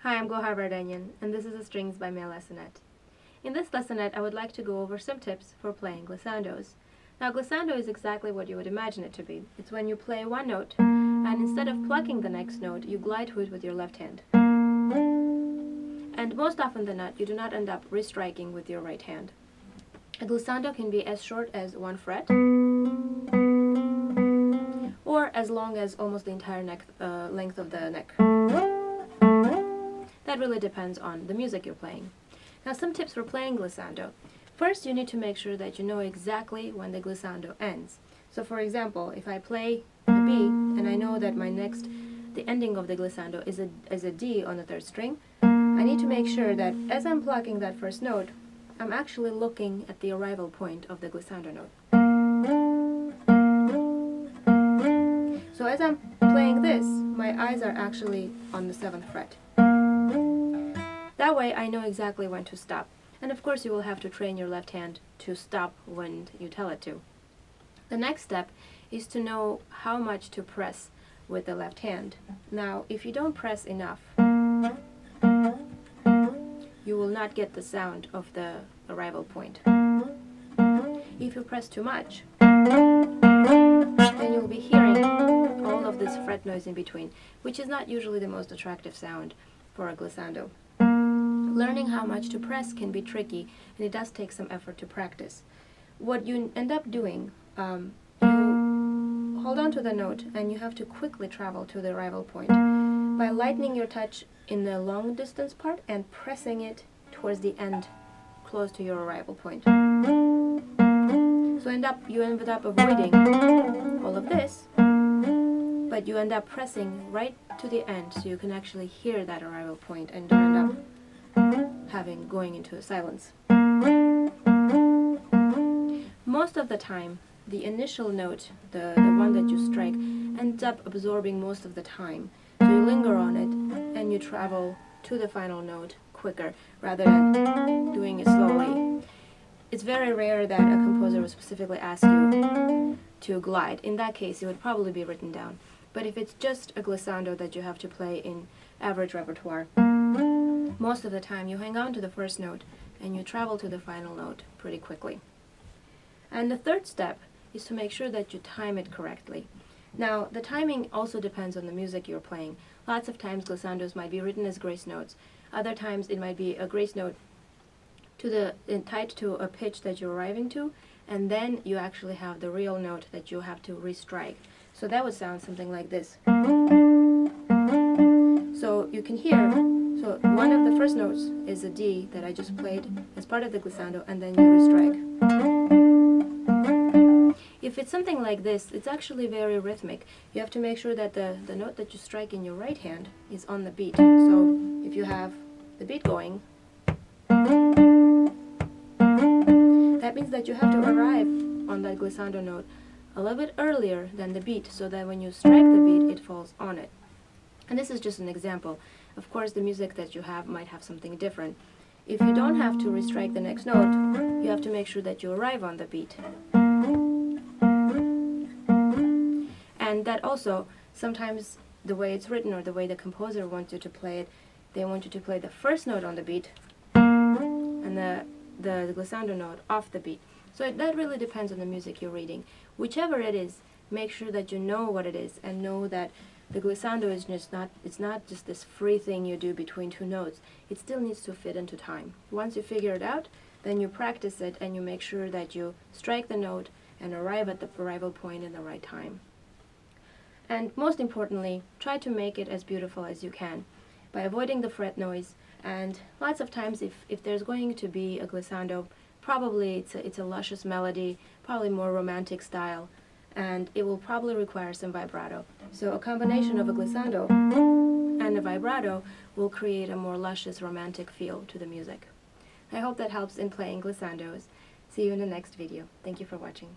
Hi, I'm Gohar Vardanyan, and this is the Strings by me Lessonette. In this lessonette, I would like to go over some tips for playing glissandos. Now, glissando is exactly what you would imagine it to be. It's when you play one note, and instead of plucking the next note, you glide to it with your left hand. And most often than not, you do not end up restriking with your right hand. A glissando can be as short as 1 fret, or as long as almost the entire length of the neck. That really depends on the music you're playing. Now, some tips for playing glissando. First, you need to make sure that you know exactly when the glissando ends. So, for example, if I play a B and I know that the ending of the glissando is a D on the 3rd string, I need to make sure that as I'm plucking that first note, I'm actually looking at the arrival point of the glissando note. So as I'm playing this, my eyes are actually on the 7th fret. That way I know exactly when to stop. And of course you will have to train your left hand to stop when you tell it to. The next step is to know how much to press with the left hand. Now, if you don't press enough, you will not get the sound of the arrival point. If you press too much, then you'll be hearing all of this fret noise in between, which is not usually the most attractive sound for a glissando. Learning how much to press can be tricky, and it does take some effort to practice. What you end up doing, you hold on to the note and you have to quickly travel to the arrival point by lightening your touch in the long distance part and pressing it towards the end, close to your arrival point. So you end up avoiding all of this, but you end up pressing right to the end so you can actually hear that arrival point and don't end up going into a silence. Most of the time, the initial note, the one that you strike, ends up absorbing most of the time. So you linger on it and you travel to the final note quicker rather than doing it slowly. It's very rare that a composer will specifically ask you to glide. In that case, it would probably be written down. But if it's just a glissando that you have to play in average repertoire, most of the time you hang on to the first note and you travel to the final note pretty quickly. And the third step is to make sure that you time it correctly. Now, the timing also depends on the music you're playing. Lots of times glissandos might be written as grace notes. Other times it might be a grace note tied to a pitch that you're arriving to, and then you actually have the real note that you have to restrike. So that would sound something like this. So you can hear, so one of the first notes is a D that I just played as part of the glissando, and then you restrike. If it's something like this, it's actually very rhythmic. You have to make sure that the note that you strike in your right hand is on the beat. So if you have the beat going, that means that you have to arrive on that glissando note a little bit earlier than the beat, so that when you strike the beat, it falls on it. And this is just an example. Of course, the music that you have might have something different. If you don't have to restrike the next note, you have to make sure that you arrive on the beat. And that also, sometimes the way it's written or the way the composer wants you to play it, they want you to play the first note on the beat and the glissando note off the beat. So that really depends on the music you're reading. Whichever it is, make sure that you know what it is and know that the glissando is it's not just this free thing you do between two notes. It still needs to fit into time. Once you figure it out, then you practice it and you make sure that you strike the note and arrive at the arrival point in the right time. And most importantly, try to make it as beautiful as you can by avoiding the fret noise. And lots of times if there's going to be a glissando, probably it's a luscious melody, probably more romantic style, and it will probably require some vibrato. So a combination of a glissando and a vibrato will create a more luscious romantic feel to the music. I hope that helps in playing glissandos. See you in the next video. Thank you for watching.